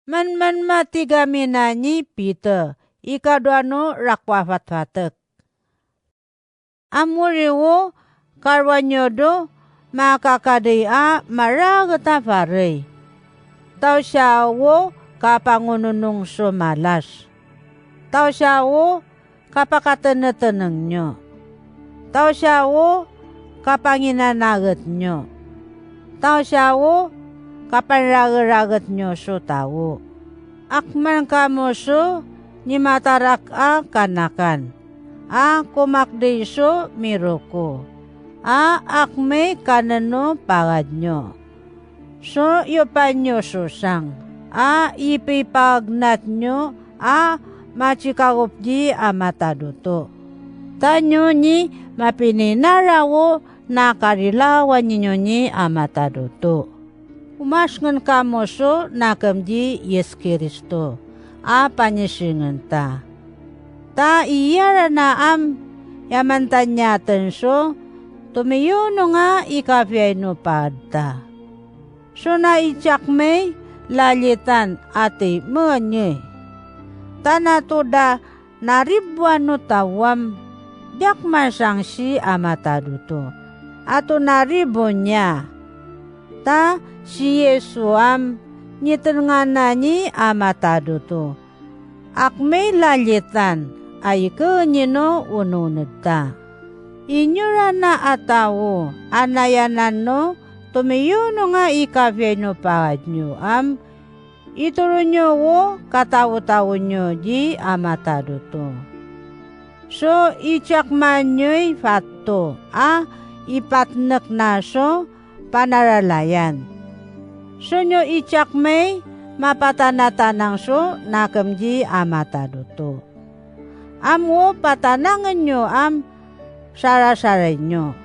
Man matiga minanyi Peter, ikaduano rakwafat-fatek. Amuriwo karwanyodo makakadea maragata faray. Tau siyawo kapangununong sumalas. Tau siyawo kapakateneteneng nyo. Tau siyawo kapanginanaget nyo. Tau siyawo kapanraget-raget nyo so tawo. Akman kamo so ni matarak a kanakan. A kumakdi so miroko. A akme kanano pagad nyo. So yopan nyo susang. A ipipagnat nyo. A machikagop di amataduto. Tanyo ni mapininarawo na karilawan ninyo ni amataduto. Umasngan kamo so nakamdi Yes Kristo. A panyisingan ta. Ta iyara na yamantanyatan so tumiyuno nga ikapyay no padta. So na ichakmay lalitan ati mga tanatuda naribwan no tawam diak masang si amataduto. Ato naribon niya. Ta si Yesuam nitengana ni amataduto. Akmay lalitan ay kenyino ununod ta. Inyura na atawo anayanan no tumiyuno nga ikapyay no pagad nyo ituro nyo wo katawo-tawo nyo di amataduto. So ichakman nyo'y fatto ipatnek na so panaralayan. So nyo ichakmay mapatanatanang so nakamdi amataduto. Wo patanangan nyo sara-saray nyo.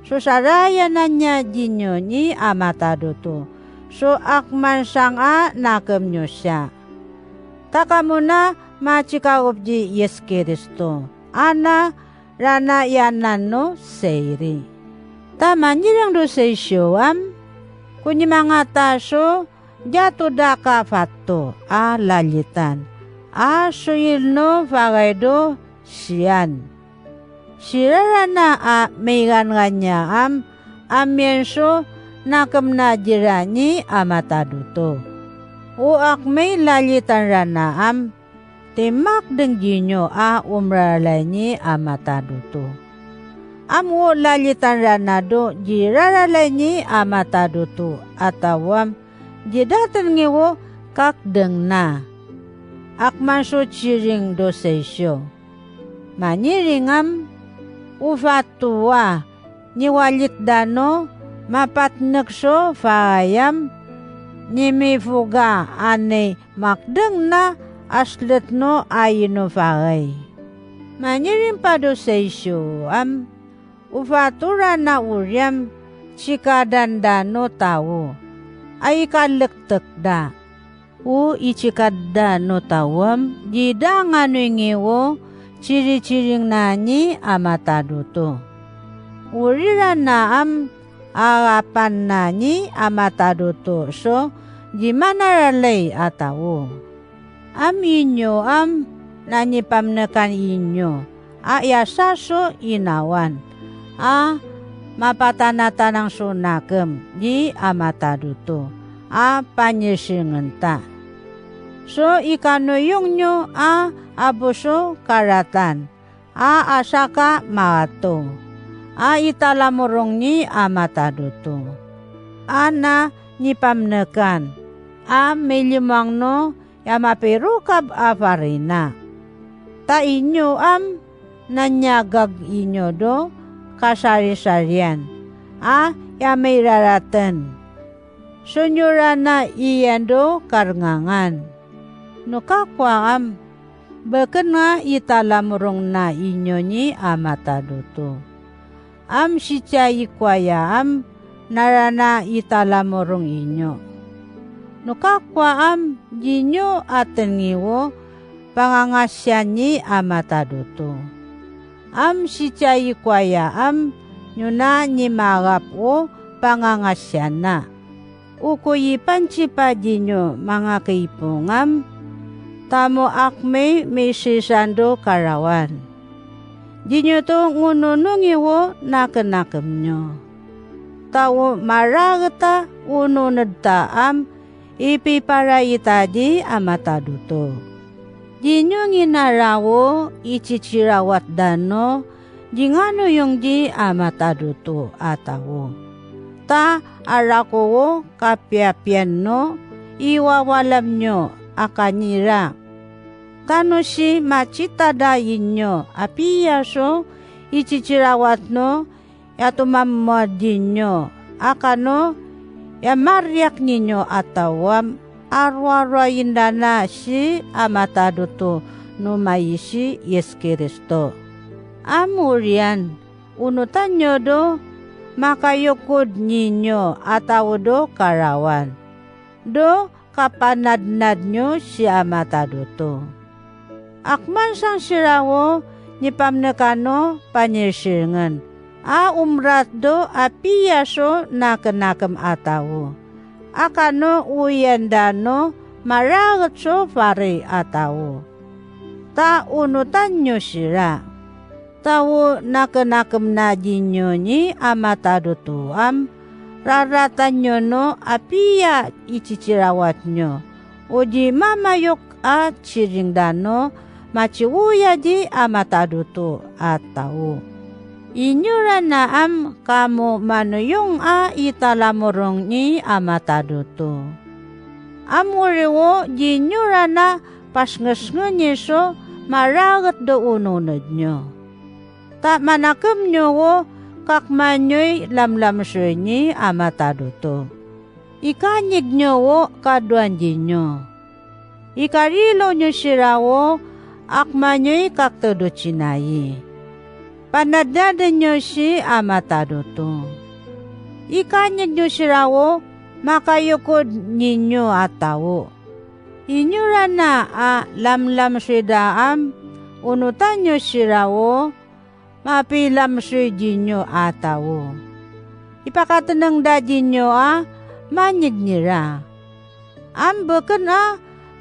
So sarayanan niya di nyo ni amataduto. So akman sang nakam nyo siya. Taka mo na machikagop di Yes Kristo. Ana rana yanan no seyri. Tama nirang do seysyo kunyi mga taso jato daka fatto lalitan. Suyil no fagaydo siyan. Sirara na maygan nga amienso nakam na jirani amataduto. Akmay lalitan rana timak denginyo umralay ni amataduto. Wo lalitan rana do jiraralay ni amataduto atawam jidatan ngiwo kakdeng na. Akman so chiring do seysyo. Maniringam ufatuwa niwalit dano mapatnek so fayam nimifuga ane makdeng na aslet no ayino fagay. Maniring pa do seysyo ufatura na uryam chikadan dano tawo ay kalektek da. Ichikadda no tawam jida ngano ngiwo ciri-ciring nani amataduto. Urira na agapan nani amataduto so jimana ralay atawo. Inyo nani pamnekan inyo yasa so inawan. Mapatanatanang sunakam di amataduto. Panyisingan ta. So ikanoyong nyo abuso karatan. Asaka maato. Italamurong ni amataduto. Ana ni pamnekan. Milimang no yamapirukab afarina. Ta inyo nanyagag inyo do kasari-sarian. Yamiraratan. Sunyura na iyando karngangan. Nukakwa beken nga italamurong na inyo ni amataduto. Sitya ikwaya narana italamurong inyo. Nukakwa jinyo atengiwo pangangasyan ni amataduto. Sitya ikwaya nyuna ni magap o pangangasyan na. ukoy pancipajinyo mga kaipungam, tamo akme may sisando karawan. Dinyo to ngununungiwo nakanakam nyo. Tao maragata ununad taam ipiparayitaji amataduto. Dinyo nginarawo ichichirawat dano jingano yung di amataduto atawo. Ta arakowo kapiapian no iwawalam nyo akanira. Tano si macitadayin nyo apiyaso ichichirawat no yatumamodin nyo akano yamaryak ninyo atawam arwarayin dana si amataduto no maisi Yes Kristo. Amurian unutan nyo do makayukod ninyo ataw do karawan. Do kapanadnad nyo si amataduto. Akman sang sirawo ni pamnekano panirsiringan. Umrat do apiyaso nakanakam atawo. Akano uyandano maragat so pare atawo. Ta unutan nyo sira. Tawo nakanakam na dinyo ni amatadutuam. Raratan nyo no apiya ichichirawat nyo. O di mamayok at siringdano machiuya di amataduto at tao. Inyura na kamo manuyong italamorong ni amataduto. Amuriwo di nyura na pasngasnganyeso maragat do ununod nyo. Ta manakam nyo wo kakmanyoy lamlamsoy ni amataduto. Ikanyig nyo wo kaduan di nyo. Ikarilo nyo sirawo akmanyoy kaktodo chinayi. Panadadan nyo si amataduto. Ikanyig nyo sirawo makayukod ninyo atawo. Inyura na lamlam sidaam unutan nyo sirawo mapilam sidinyo atawo. Ipakatanang dadinyo manyig nira. Ambakan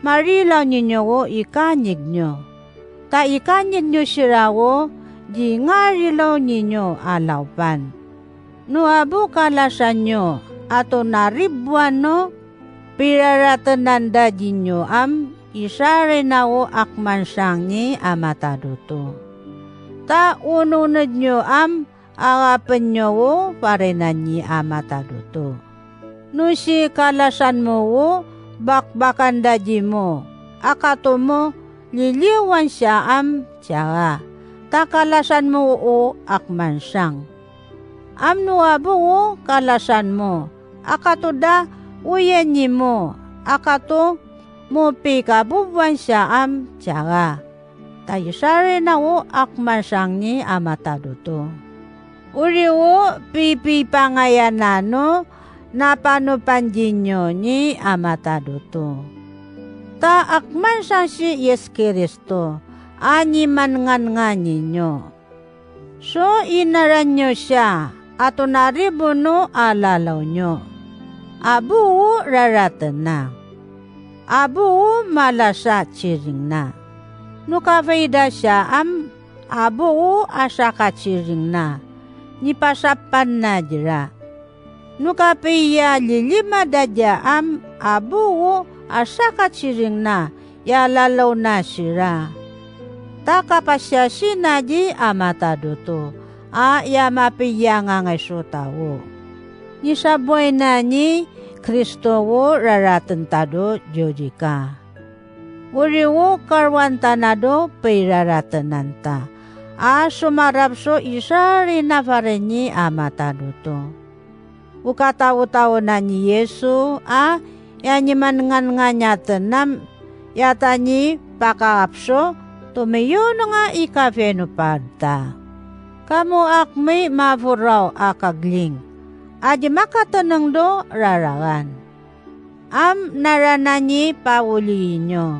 marilaw ninyo wo ikanyig nyo. Ta ikanyig nyo sirawo di ngarilaw ninyo alawpan. No abu kalasan nyo ato naribwan no piraratanan dadinyo isare na wo akman siyang ni amataduto. Ta ununod nyo agapan nyo wo parenan ni amataduto. No si kalasan mo wo bakbakan daji mo akato mo liliwan siya tiyaga. Ta kalasan mo o akman siyang. Nuabo wo kalasan mo akato da uyan ni mo akato mo pikabubuan siya tiyaga. Tayo sari na wo akman siyang ni amataduto. Uri wo pipi pangayanano napanupanjin nyo ni amataduto. Ta akman siyang si Yes Kristo ani man nga ninyo. So inaran nyo siya ato naribuno alalaw nyo. Abu raratan na. Abu malasa chiring na. Nukafayda siya abu asaka chiring na. Nipasapan na dira. Nukapiya lilima dadya abu asaka chiring na. Yalalaw na sira. Takapasya sinadi amataduto. Yamapiya nga ngaso tawo. Nisaboy na ni Kristo wo raratan tado jojika. Uri wo karwantanado pairaratanan ta. Sumarapso isari na paren ni amataduto. Ukatawo-tawo na ni Yesu yanyiman nga nyatanam yata ni pakaapso tumayo nga ikafeno padta. Kamu akmi mavuraw akagling. Adi makatanang do raragan. Narananyi pauli nyo.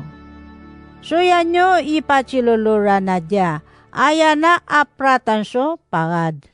Suya nyo ipachilulura na dya. Aya na apratan so pagad.